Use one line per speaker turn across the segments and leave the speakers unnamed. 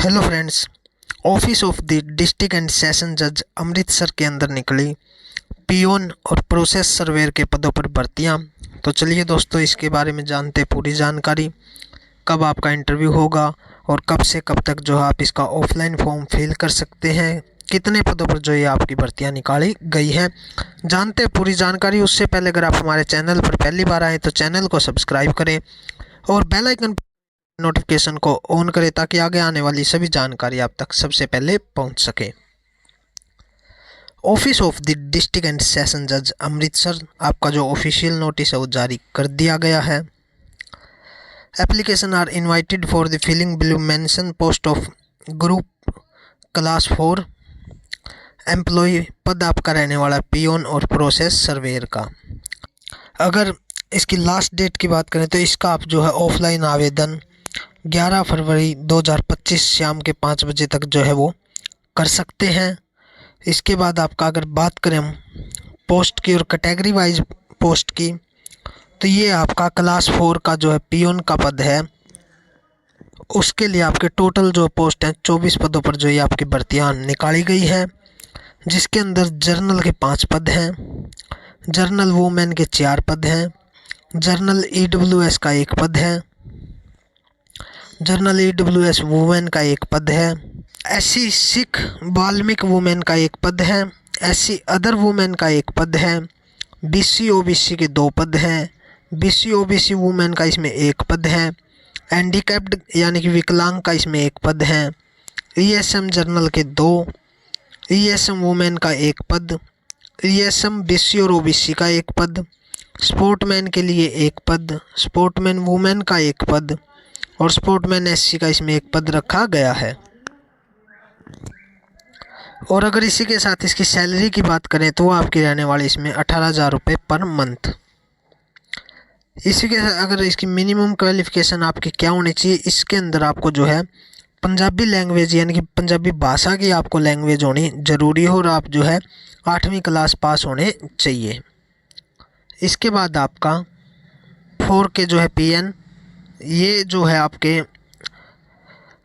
Hello friends, office of the district and session जज अमृतसर के अंदर निकली पियोन और प्रोसेस सर्वेयर के पदों पर भर्तियां। तो चलिए दोस्तों, इसके बारे में जानते पूरी जानकारी। कब आपका इंटरव्यू होगा और कब से कब तक जो है आप इसका ऑफलाइन फॉर्म फिल कर सकते हैं, कितने पदों पर जो ये आपकी भर्तियां निकाली गई है, जानते पूरी जानकारी। उससे पहले अगर आप हमारे चैनल पर पहली बार आए तो चैनल को सब्सक्राइब करें और बेल आइकन नोटिफिकेशन को ऑन करें ताकि आगे आने वाली सभी जानकारी आप तक सबसे पहले पहुंच सके। Office of the district and session जज अमृतसर, आपका जो ऑफिशियल नोटिस है वो जारी कर दिया गया है। Application are invited for the filling below mention post of group class 4 employ. पद आपका रहने वाला पियोन और प्रोसेस सर्वेयर का। अगर इसकी लास्ट डेट की बात करें तो इसका आप जो है ऑफलाइन आवेदन 11 फरवरी 2025 शाम के 5 बजे तक जो है वो कर सकते हैं। इसके बाद आपका अगर बात करें पोस्ट की और कैटेगरी वाइज पोस्ट की, तो ये आपका क्लास 4 का जो है पियोन का पद है। उसके लिए आपके टोटल जो पोस्ट हैं 24 पदों पर जो ये आपकी भर्तियां निकाली गई है, जिसके अंदर जर्नल के 5 पद हैं, जर्नल वुमेन के 4 पद हैं, जर्नल EWS का 1 पद है, जर्नल EWS वुमेन का 1 पद है, SC सिख वाल्मीक वुमेन का 1 पद है, SC अदर वुमेन का 1 पद है, BC OBC के 2 पद हैं, BC OBC वुमेन का इसमें 1 पद है, हैंडीकैप्ड यानी कि विकलांग का इसमें 1 पद है, ESM जर्नल के 2, ESM वुमेन का 1 पद, ESM BC और OBC का 1 पद, स्पोर्टमैन के लिए 1 पद, स्पोर्टमैन वुमेन का 1 पद और स्पोर्टमैन SC का इसमें 1 पद रखा गया है। और अगर इसी के साथ इसकी सैलरी की बात करें तो वो आपकी रहने वाली इसमें 18,000 रुपये पर मंथ। इसी के साथ अगर इसकी मिनिमम क्वालिफ़िकेशन आपकी क्या होनी चाहिए, इसके अंदर आपको जो है पंजाबी लैंग्वेज यानी कि पंजाबी भाषा की आपको लैंग्वेज होनी ज़रूरी हो और आप जो है 8वीं क्लास पास होने चाहिए। इसके बाद आपका 4 के जो है PN, ये जो है आपके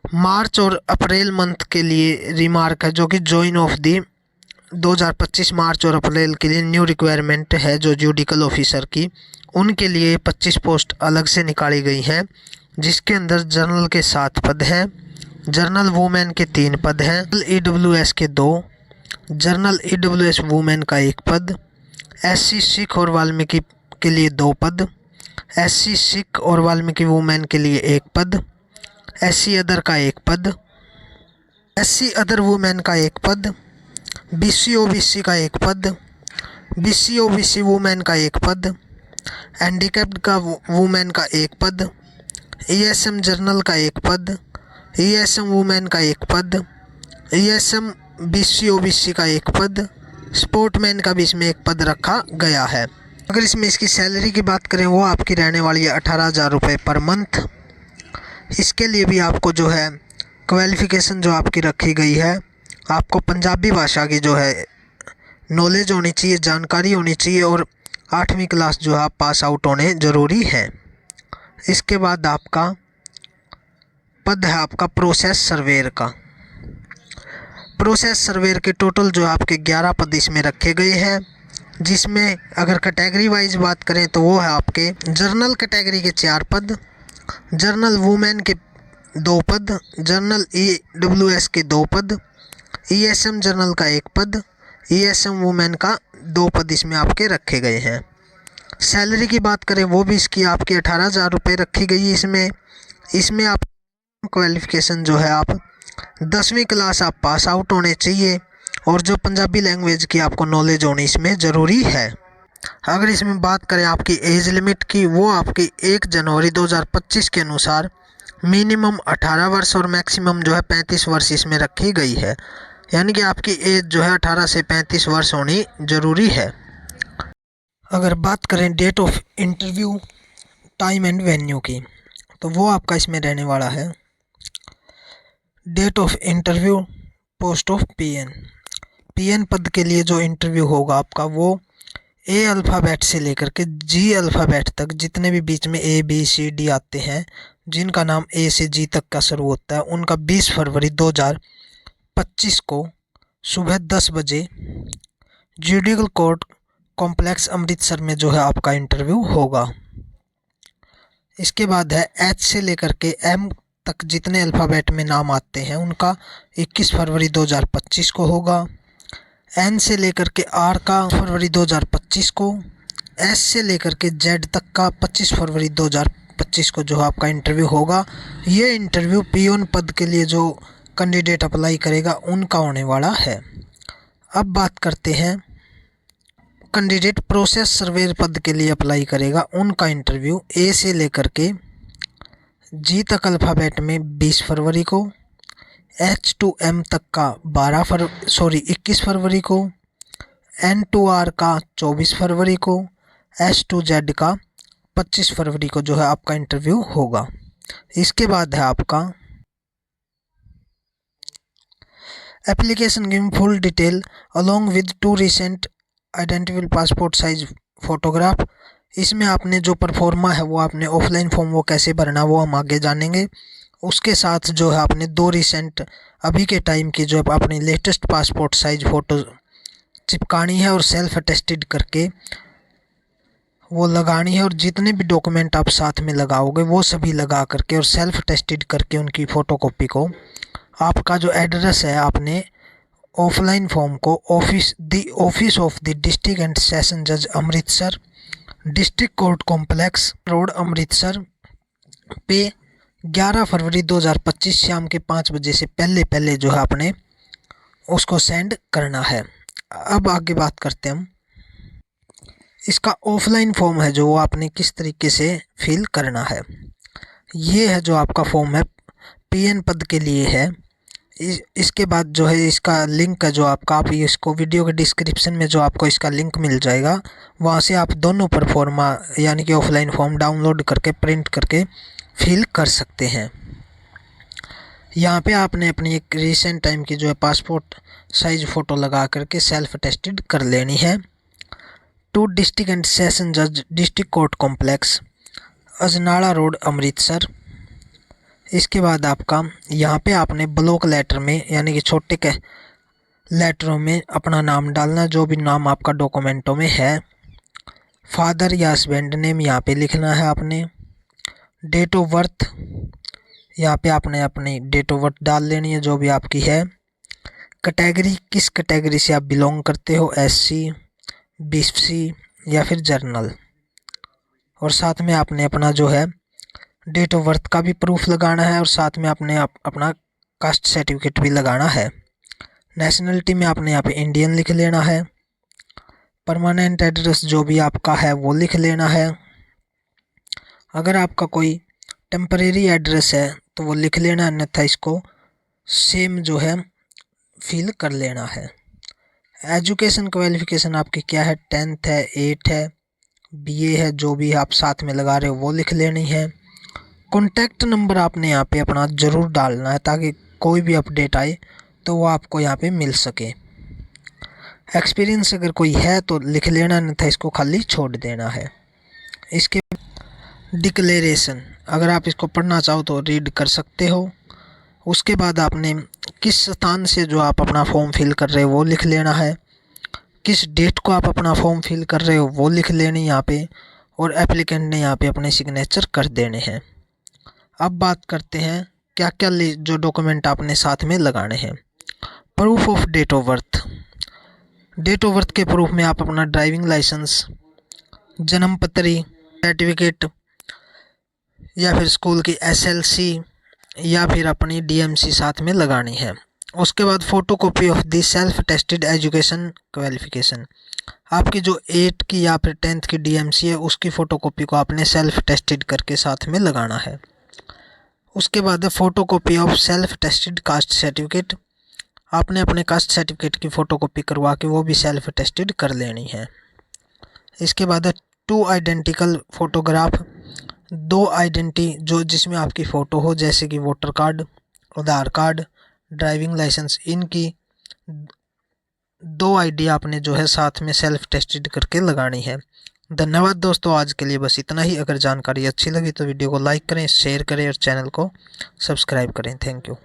मार्च और अप्रैल मंथ के लिए रिमार्क है, जो कि जॉइन ऑफ दी 2025 मार्च और अप्रैल के लिए न्यू रिक्वायरमेंट है जो जुडिकल ऑफिसर की, उनके लिए 25 पोस्ट अलग से निकाली गई हैं, जिसके अंदर जर्नल के 7 पद हैं, जर्नल वुमेन के 3 पद हैं, EWS के 2, जर्नल EWS वुमेन का 1 पद, SC सिख और वाल्मीकि के लिए 2 पद, SC सिख और वाल्मीकि वुमेन के लिए 1 पद, SC अदर का 1 पद, SC अदर वुमेन का 1 पद, BC OBC का 1 पद, BC OBC वुमेन का 1 पद, हैंडीकैप्ड का वुमेन का 1 पद, ESM जर्नल का 1 पद, ESM वुमेन का 1 पद, ESM BC OBC का 1 पद, स्पोर्टमैन का भी इसमें 1 पद रखा गया है। अगर इसमें इसकी सैलरी की बात करें वो आपकी रहने वाली है 18,000 रुपये पर मंथ। इसके लिए भी आपको जो है क्वालिफ़िकेशन जो आपकी रखी गई है, आपको पंजाबी भाषा की जो है नॉलेज होनी चाहिए, जानकारी होनी चाहिए और 8वीं क्लास जो है आप पास आउट होने ज़रूरी है। इसके बाद आपका पद है आपका प्रोसेस सर्वेयर का। प्रोसेस सर्वेयर के टोटल जो आपके 11 पद इसमें रखे गए हैं, जिसमें अगर कैटेगरी वाइज बात करें तो वो है आपके जर्नल कैटेगरी के 4 पद, जर्नल वुमेन के 2 पद, जर्नल EWS के 2 पद, ESM जर्नल का 1 पद, ESM वुमेन का 2 पद इसमें आपके रखे गए हैं। सैलरी की बात करें वो भी इसकी आपकी 18,000 रुपये रखी गई है। इसमें आप क्वालिफ़िकेशन जो है आप 10वीं क्लास आप पास आउट होने चाहिए और जो पंजाबी लैंग्वेज की आपको नॉलेज होनी इसमें ज़रूरी है। अगर इसमें बात करें आपकी एज लिमिट की, वो आपकी 1 जनवरी 2025 के अनुसार मिनिमम 18 वर्ष और मैक्सिमम जो है 35 वर्ष इसमें रखी गई है, यानी कि आपकी एज जो है 18 से 35 वर्ष होनी ज़रूरी है। अगर बात करें date of interview, time and venue की, तो वो आपका इसमें रहने वाला है date of interview post of PN पद के लिए जो इंटरव्यू होगा आपका वो A अल्फ़ाबेट से लेकर के G अल्फ़ाबेट तक जितने भी बीच में A B C D आते हैं, जिनका नाम ए से जी तक का शुरू होता है, उनका 20 फरवरी 2025 को सुबह 10 बजे जुडिशल कोर्ट कॉम्प्लेक्स अमृतसर में जो है आपका इंटरव्यू होगा। इसके बाद है एच से लेकर के एम तक जितने अल्फ़ाबेट में नाम आते हैं उनका 21 फरवरी 2025 को होगा। एन से लेकर के आर का फरवरी 2025 को, एस से लेकर के जेड तक का 25 फरवरी 2025 को जो आपका इंटरव्यू होगा। ये इंटरव्यू पियोन पद के लिए जो कैंडिडेट अप्लाई करेगा उनका होने वाला है। अब बात करते हैं कैंडिडेट प्रोसेस सर्वेयर पद के लिए अप्लाई करेगा, उनका इंटरव्यू ए से लेकर के जी तक अल्फ़ाबेट में 20 फरवरी को, एच टू एम तक का 21 फरवरी को, एन टू आर का 24 फरवरी को, एस टू जेड का 25 फरवरी को जो है आपका इंटरव्यू होगा। इसके बाद है आपका application giving full detail along with 2 recent identifiable passport size photograph. इसमें आपने जो परफॉर्मा है वो आपने ऑफलाइन फॉर्म वो कैसे भरना वो हम आगे जानेंगे। उसके साथ जो है आपने 2 रिसेंट अभी के टाइम की जो अपनी लेटेस्ट पासपोर्ट साइज फ़ोटो चिपकानी है और सेल्फ अटेस्टेड करके वो लगानी है, और जितने भी डॉक्यूमेंट आप साथ में लगाओगे वो सभी लगा करके और सेल्फ अटेस्टेड करके उनकी फ़ोटोकॉपी को आपका जो एड्रेस है आपने ऑफलाइन फॉर्म को office of the district and session जज Amritsar, district court complex road Amritsar पे 11 फरवरी 2025 शाम के 5 बजे से पहले जो है आपने उसको सेंड करना है। अब आगे बात करते हैं हम इसका ऑफलाइन फॉर्म है जो वो आपने किस तरीके से फिल करना है। ये है जो आपका फॉर्म है पीएन पद के लिए है। इसके बाद जो है इसका लिंक है जो आपका, आप इसको वीडियो के डिस्क्रिप्शन में जो आपको इसका लिंक मिल जाएगा, वहाँ से आप दोनों परफॉर्मा यानी कि ऑफलाइन फॉर्म डाउनलोड करके प्रिंट करके फिल कर सकते हैं। यहाँ पे आपने अपनी एक रिसेंट टाइम की जो है पासपोर्ट साइज फ़ोटो लगा करके सेल्फ अटेस्टेड कर लेनी है। टू डिस्ट्रिक्ट एंड सेशन जज district court complex Ajnala road Amritsar. इसके बाद आपका यहाँ पे आपने ब्लॉक लेटर में यानी कि छोटे के लेटरों में अपना नाम डालना, जो भी नाम आपका डॉक्यूमेंटों में है। फादर या हस्बैंड नेम यहाँ पे लिखना है आपने। डेट ऑफ बर्थ यहाँ पे आपने अपनी डेट ऑफ बर्थ डाल लेनी है जो भी आपकी है। कैटेगरी, किस कैटेगरी से आप बिलोंग करते हो, एससी, बीसी या फिर जर्नल। और साथ में आपने अपना जो है डेट ऑफ बर्थ का भी प्रूफ लगाना है और साथ में आपने अपना कास्ट सर्टिफिकेट भी लगाना है। नेशनलिटी में आपने यहाँ पे इंडियन लिख लेना है। परमानेंट एड्रेस जो भी आपका है वो लिख लेना है। अगर आपका कोई टेम्परेरी एड्रेस है तो वो लिख लेना, अन्यथा इसको सेम जो है फिल कर लेना है। एजुकेशन क्वालिफिकेशन आपकी क्या है, 10th है, 8 है, बीए है, जो भी आप साथ में लगा रहे हो वो लिख लेनी है। कॉन्टैक्ट नंबर आपने यहाँ पे अपना ज़रूर डालना है ताकि कोई भी अपडेट आए तो वो आपको यहाँ पे मिल सके। एक्सपीरियंस अगर कोई है तो लिख लेना, नहीं था इसको खाली छोड़ देना है। इसके डिक्लेरेशन अगर आप इसको पढ़ना चाहो तो रीड कर सकते हो। उसके बाद आपने किस स्थान से जो आप अपना फॉर्म फिल कर रहे हो वो लिख लेना है। किस डेट को आप अपना फॉर्म फिल कर रहे हो वो लिख लेनी यहाँ पे, और एप्लीकेंट ने यहाँ पे अपने सिग्नेचर कर देने हैं। अब बात करते हैं क्या क्या जो डॉक्यूमेंट आपने साथ में लगाने हैं। Proof of date of birth. Date of birth के प्रूफ में आप अपना ड्राइविंग लाइसेंस, जन्म पत्री सर्टिफिकेट या फिर स्कूल की एसएलसी या फिर अपनी डीएमसी साथ में लगानी है। उसके बाद photocopy of the self tested education qualification. आपकी जो 8 की या फिर 10th की डीएमसी है उसकी फ़ोटोकॉपी को आपने सेल्फ टेस्टेड करके साथ में लगाना है। उसके बाद है photocopy of self tested caste certificate. आपने अपने कास्ट सर्टिफिकेट की फ़ोटोकॉपी करवा के वो भी सेल्फ टेस्टेड कर लेनी है। इसके बाद है 2 आइडेंटिकल फ़ोटोग्राफ, 2 आइडेंटिटी जो जिसमें आपकी फ़ोटो हो, जैसे कि वोटर कार्ड, आधार कार्ड, ड्राइविंग लाइसेंस, इनकी 2 आईडी आपने जो है साथ में सेल्फ टेस्टेड करके लगानी है। धन्यवाद दोस्तों, आज के लिए बस इतना ही। अगर जानकारी अच्छी लगी तो वीडियो को लाइक करें, शेयर करें और चैनल को सब्सक्राइब करें। Thank you.